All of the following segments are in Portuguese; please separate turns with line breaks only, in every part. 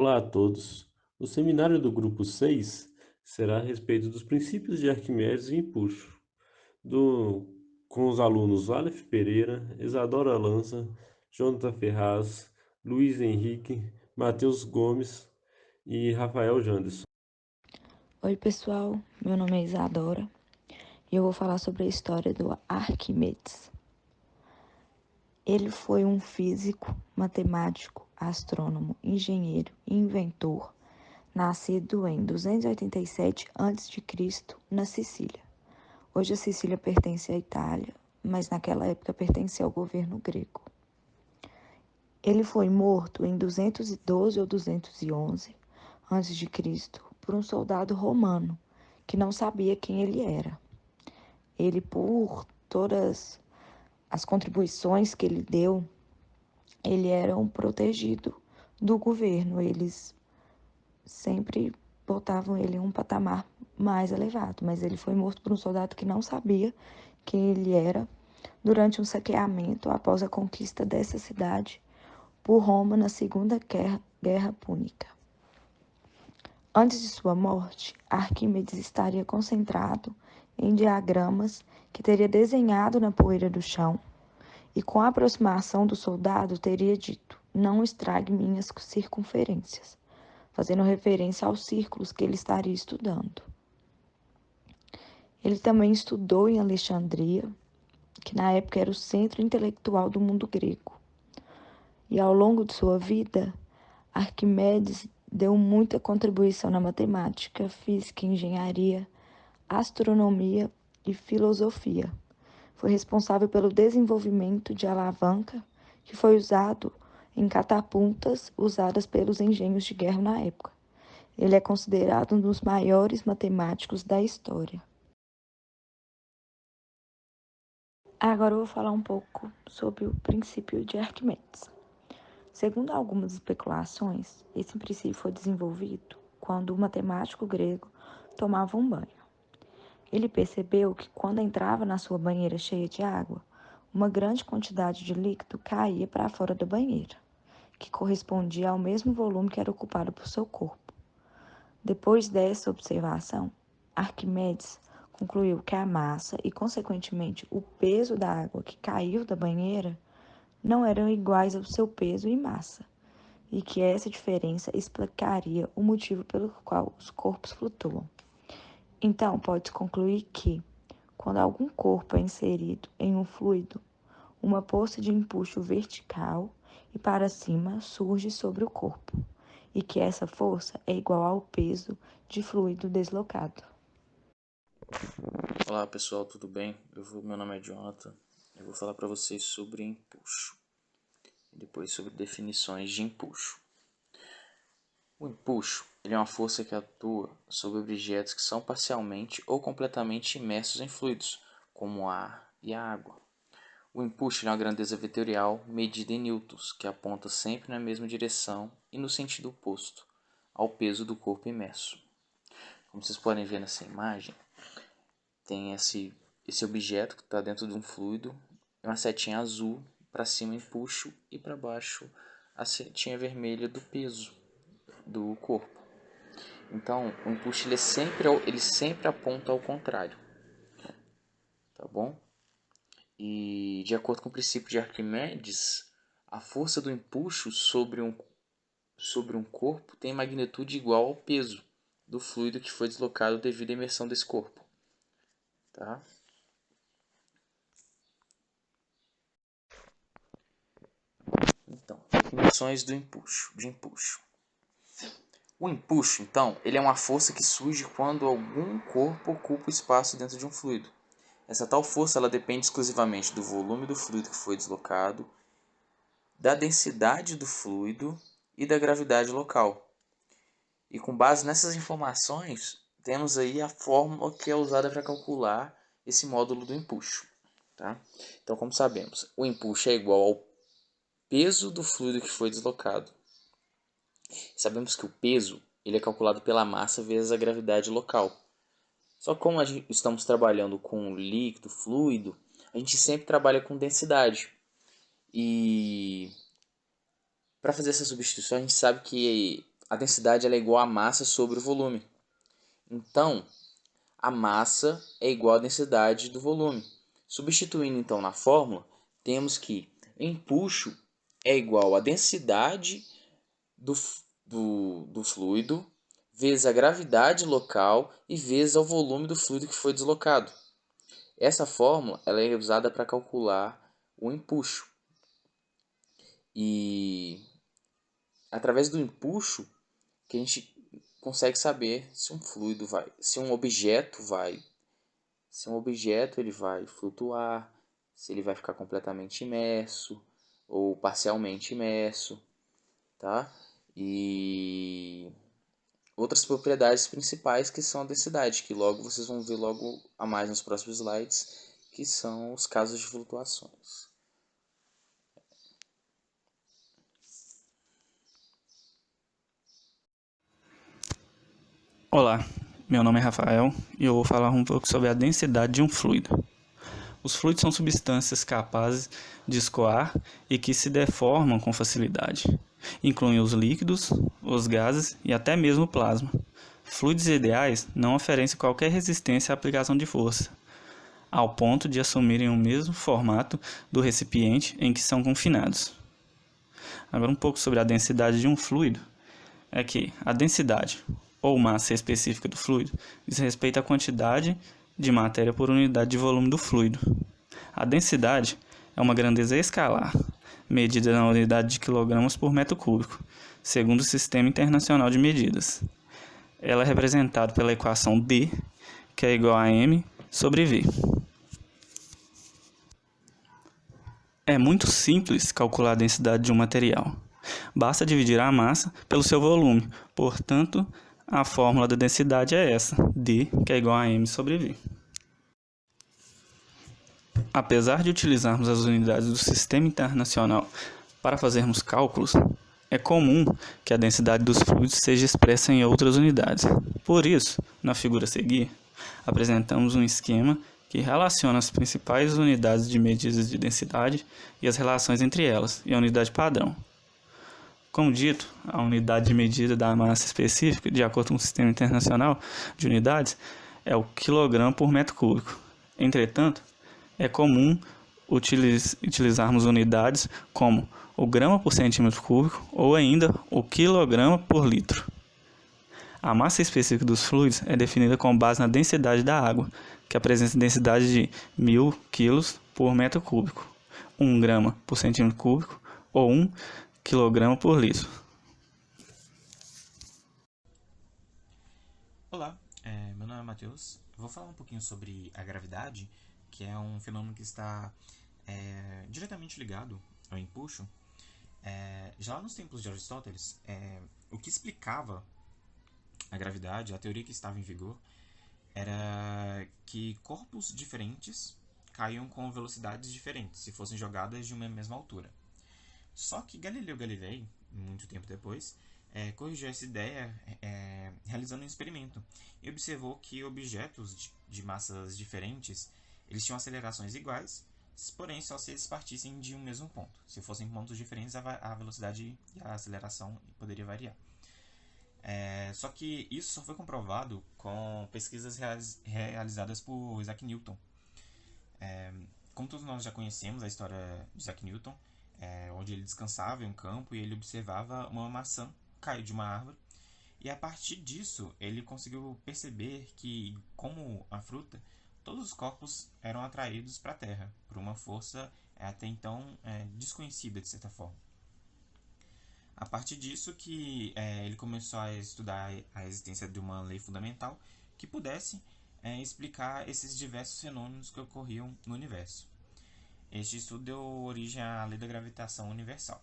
Olá a todos. O seminário do grupo 6 será a respeito dos princípios de Arquimedes e Empuxo, do, com os alunos Aleph Pereira, Isadora Lanza, Jonathan Ferraz, Luiz Henrique, Matheus Gomes e Rafael Janderson.
Oi, pessoal. Meu nome é Isadora e eu vou falar sobre a história do Arquimedes. Ele foi um físico, matemático, astrônomo, engenheiro e inventor, nascido em 287 a.C. na Sicília. Hoje a Sicília pertence à Itália, mas naquela época pertencia ao governo grego. Ele foi morto em 212 ou 211 a.C. por um soldado romano que não sabia quem ele era. Ele, por todas as contribuições que ele deu, ele era um protegido do governo. Eles sempre botavam ele em um patamar mais elevado, mas ele foi morto por um soldado que não sabia quem ele era durante um saqueamento após a conquista dessa cidade por Roma na Segunda Guerra Púnica. Antes de sua morte, Arquimedes estaria concentrado em diagramas que teria desenhado na poeira do chão e, com a aproximação do soldado, teria dito: "Não estrague minhas circunferências", fazendo referência aos círculos que ele estaria estudando. Ele também estudou em Alexandria, que na época era o centro intelectual do mundo grego. E ao longo de sua vida, Arquimedes deu muita contribuição na matemática, física, engenharia, astronomia e filosofia. Foi responsável pelo desenvolvimento de alavanca, que foi usado em catapultas usadas pelos engenhos de guerra na época. Ele é considerado um dos maiores matemáticos da história. Agora eu vou falar um pouco sobre o princípio de Arquimedes. Segundo algumas especulações, esse princípio foi desenvolvido quando o matemático grego tomava um banho. Ele percebeu que quando entrava na sua banheira cheia de água, uma grande quantidade de líquido caía para fora da banheira, que correspondia ao mesmo volume que era ocupado por seu corpo. Depois dessa observação, Arquimedes concluiu que a massa e, consequentemente, o peso da água que caiu da banheira não eram iguais ao seu peso e massa, e que essa diferença explicaria o motivo pelo qual os corpos flutuam. Então, pode-se concluir que, quando algum corpo é inserido em um fluido, uma força de empuxo vertical e para cima surge sobre o corpo, e que essa força é igual ao peso de fluido deslocado.
Olá pessoal, tudo bem? Meu nome é Jonathan. Eu vou falar para vocês sobre empuxo e depois sobre definições de empuxo. O empuxo ele é uma força que atua sobre objetos que são parcialmente ou completamente imersos em fluidos, como o ar e a água. O empuxo é uma grandeza vetorial medida em newtons, que aponta sempre na mesma direção e no sentido oposto ao peso do corpo imerso. Como vocês podem ver nessa imagem, tem esse objeto que está dentro de um fluido, uma setinha azul, para cima empuxo e para baixo a setinha vermelha do peso do corpo. Então o empuxo ele sempre aponta ao contrário, tá bom? E de acordo com o princípio de Arquimedes, a força do empuxo sobre um corpo tem magnitude igual ao peso do fluido que foi deslocado devido à imersão desse corpo, tá? Então, definições de empuxo. O empuxo, então, ele é uma força que surge quando algum corpo ocupa o espaço dentro de um fluido. Essa tal força ela depende exclusivamente do volume do fluido que foi deslocado, da densidade do fluido e da gravidade local. E com base nessas informações, temos aí a fórmula que é usada para calcular esse módulo do empuxo. Tá? Então, como sabemos, o empuxo é igual ao peso do fluido que foi deslocado. Sabemos que o peso ele é calculado pela massa vezes a gravidade local. Só que como estamos trabalhando com líquido, fluido, a gente sempre trabalha com densidade. E para fazer essa substituição, a gente sabe que a densidade ela é igual à massa sobre o volume. Então, a massa é igual à densidade do volume. Substituindo então na fórmula, temos que empuxo é igual à densidade do fluido vezes a gravidade local e vezes o volume do fluido que foi deslocado. Essa fórmula ela é usada para calcular o empuxo. E através do empuxo que a gente consegue saber se um fluido vai, se um objeto ele vai flutuar, se ele vai ficar completamente imerso ou parcialmente imerso, tá? E outras propriedades principais que são a densidade, que logo vocês vão ver logo a mais nos próximos slides, que são os casos de flutuações.
Olá, meu nome é Rafael e eu vou falar um pouco sobre a densidade de um fluido. Os fluidos são substâncias capazes de escoar e que se deformam com facilidade. Incluem os líquidos, os gases e até mesmo o plasma. Fluidos ideais não oferecem qualquer resistência à aplicação de força, ao ponto de assumirem o mesmo formato do recipiente em que são confinados. Agora um pouco sobre a densidade de um fluido. É que a densidade, ou massa específica do fluido, diz respeito à quantidade de matéria por unidade de volume do fluido. A densidade é uma grandeza escalar, medida na unidade de quilogramas por metro cúbico, segundo o Sistema Internacional de Medidas. Ela é representada pela equação D, que é igual a m sobre v. É muito simples calcular a densidade de um material. Basta dividir a massa pelo seu volume, portanto, a fórmula da densidade é essa, D, que é igual a m sobre v. Apesar de utilizarmos as unidades do Sistema Internacional para fazermos cálculos, é comum que a densidade dos fluidos seja expressa em outras unidades. Por isso, na figura a seguir, apresentamos um esquema que relaciona as principais unidades de medidas de densidade e as relações entre elas, e a unidade padrão. Como dito, a unidade de medida da massa específica, de acordo com o Sistema Internacional de Unidades, é o quilograma por metro cúbico. Entretanto, é comum utilizarmos unidades como o grama por centímetro cúbico ou ainda o quilograma por litro. A massa específica dos fluidos é definida com base na densidade da água, que apresenta densidade de 1000 kg por metro cúbico, 1 grama por centímetro cúbico ou 1 kg por litro.
Olá, meu nome é Matheus. Eu vou falar um pouquinho sobre a gravidade, que é um fenômeno que está diretamente ligado ao empuxo. Já lá nos tempos de Aristóteles, o que explicava a gravidade, a teoria que estava em vigor, era que corpos diferentes caíam com velocidades diferentes, se fossem jogadas de uma mesma altura. Só que Galileu Galilei, muito tempo depois, corrigiu essa ideia realizando um experimento e observou que objetos de massas diferentes eles tinham acelerações iguais, porém só se eles partissem de um mesmo ponto. Se fossem pontos diferentes, a velocidade e a aceleração poderia variar. Só que isso só foi comprovado com pesquisas realizadas por Isaac Newton. Como todos nós já conhecemos a história de Isaac Newton, onde ele descansava em um campo e ele observava uma maçã cair de uma árvore. E a partir disso, ele conseguiu perceber que, como a fruta, todos os corpos eram atraídos para a Terra, por uma força até então desconhecida, de certa forma. A partir disso que ele começou a estudar a existência de uma lei fundamental que pudesse explicar esses diversos fenômenos que ocorriam no universo. Este estudo deu origem à lei da gravitação universal.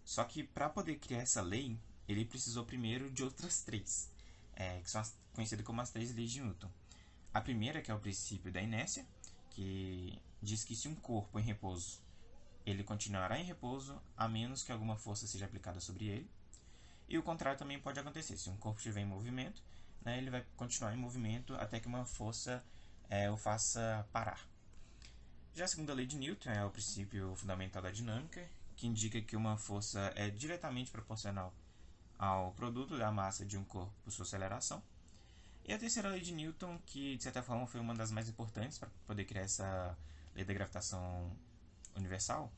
Só que para poder criar essa lei, ele precisou primeiro de outras três, que são conhecidas como as três leis de Newton. A primeira, que é o princípio da inércia, que diz que se um corpo em repouso, ele continuará em repouso a menos que alguma força seja aplicada sobre ele. E o contrário também pode acontecer. Se um corpo estiver em movimento, ele vai continuar em movimento até que uma força o faça parar. Já a segunda lei de Newton é o princípio fundamental da dinâmica, que indica que uma força é diretamente proporcional ao produto da massa de um corpo por sua aceleração. E a terceira lei de Newton, que de certa forma foi uma das mais importantes para poder criar essa lei da gravitação universal,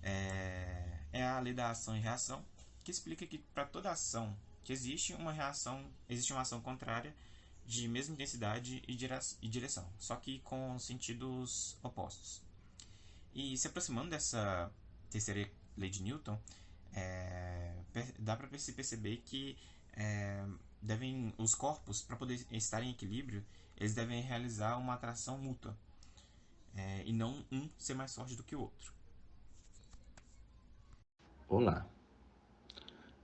é a lei da ação e reação, que explica que para toda ação que existe uma ação contrária de mesma intensidade e direção, só que com sentidos opostos. E se aproximando dessa terceira lei de Newton, dá para se perceber que os corpos, para poder estar em equilíbrio, eles devem realizar uma atração mútua, e não um ser mais forte do que o outro.
Olá,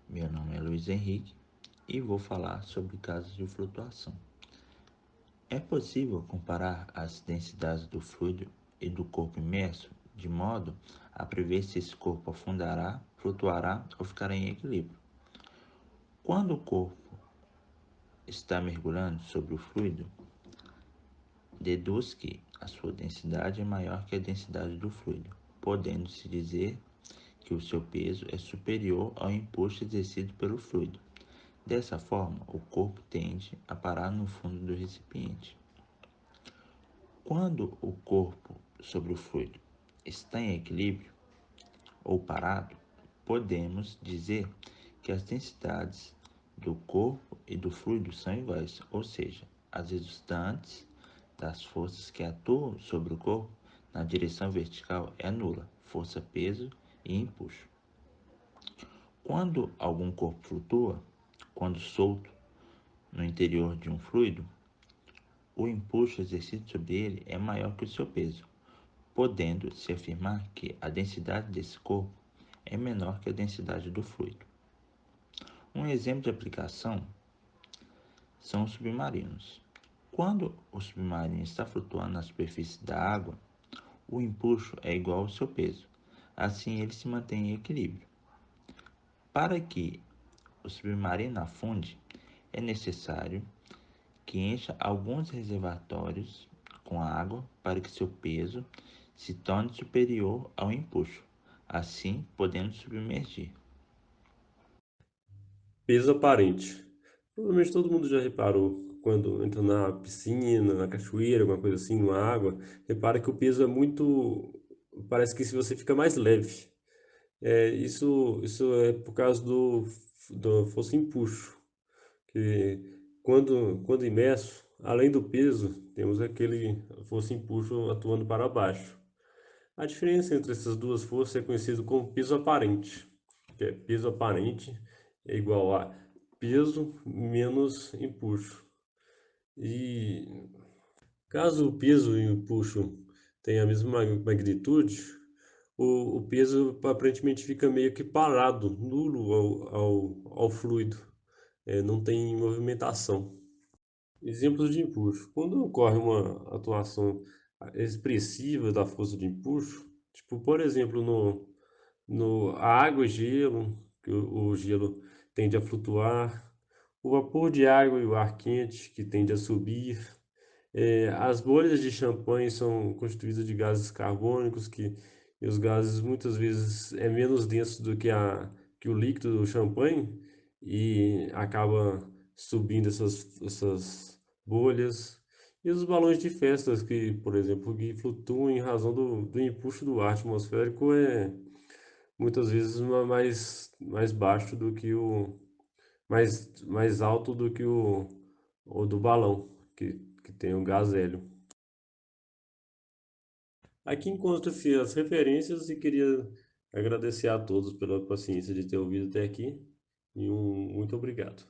meu nome é Luiz Henrique e vou falar sobre casos de flutuação. É possível comparar as densidades do fluido e do corpo imerso de modo a prever se esse corpo afundará, flutuará ou ficará em equilíbrio. Quando o corpo está mergulhando sobre o fluido, deduz que a sua densidade é maior que a densidade do fluido, podendo-se dizer que o seu peso é superior ao impulso exercido pelo fluido. Dessa forma, o corpo tende a parar no fundo do recipiente. Quando o corpo sobre o fluido está em equilíbrio ou parado, podemos dizer que as densidades do corpo e do fluido são iguais, ou seja, as resultantes das forças que atuam sobre o corpo na direção vertical é nula, força, peso e empuxo. Quando algum corpo flutua, quando solto no interior de um fluido, o empuxo exercido sobre ele é maior que o seu peso, podendo-se afirmar que a densidade desse corpo é menor que a densidade do fluido. Um exemplo de aplicação são os submarinos. Quando o submarino está flutuando na superfície da água, o empuxo é igual ao seu peso, assim ele se mantém em equilíbrio. Para que o submarino afunde, é necessário que encha alguns reservatórios com água para que seu peso se torne superior ao empuxo, assim podendo submergir.
Peso aparente. Provavelmente todo mundo já reparou quando entra na piscina, na cachoeira, alguma coisa assim, numa água, repara que o peso é muito. Parece que se você fica mais leve. Isso é por causa do força empuxo, que quando imerso, além do peso, temos aquele força empuxo atuando para baixo. A diferença entre essas duas forças é conhecido como peso aparente, que é peso aparente é igual a peso menos empuxo. E caso o peso e o empuxo tenham a mesma magnitude, o peso aparentemente fica meio que parado, nulo ao fluido, não tem movimentação. Exemplos de empuxo. Quando ocorre uma atuação expressiva da força de empuxo, tipo, por exemplo, no a água e gelo, que o gelo tende a flutuar, o vapor de água e o ar quente, que tende a subir, as bolhas de champanhe são constituídas de gases carbônicos, e os gases muitas vezes é menos denso do que o líquido do champanhe e acaba subindo essas bolhas. E os balões de festas que, por exemplo, que flutuam em razão do empuxo do ar atmosférico muitas vezes mais baixo do que mais alto do que o do balão, que tem o gás hélio. Aqui encontro-se as referências e queria agradecer a todos pela paciência de ter ouvido até aqui e muito obrigado.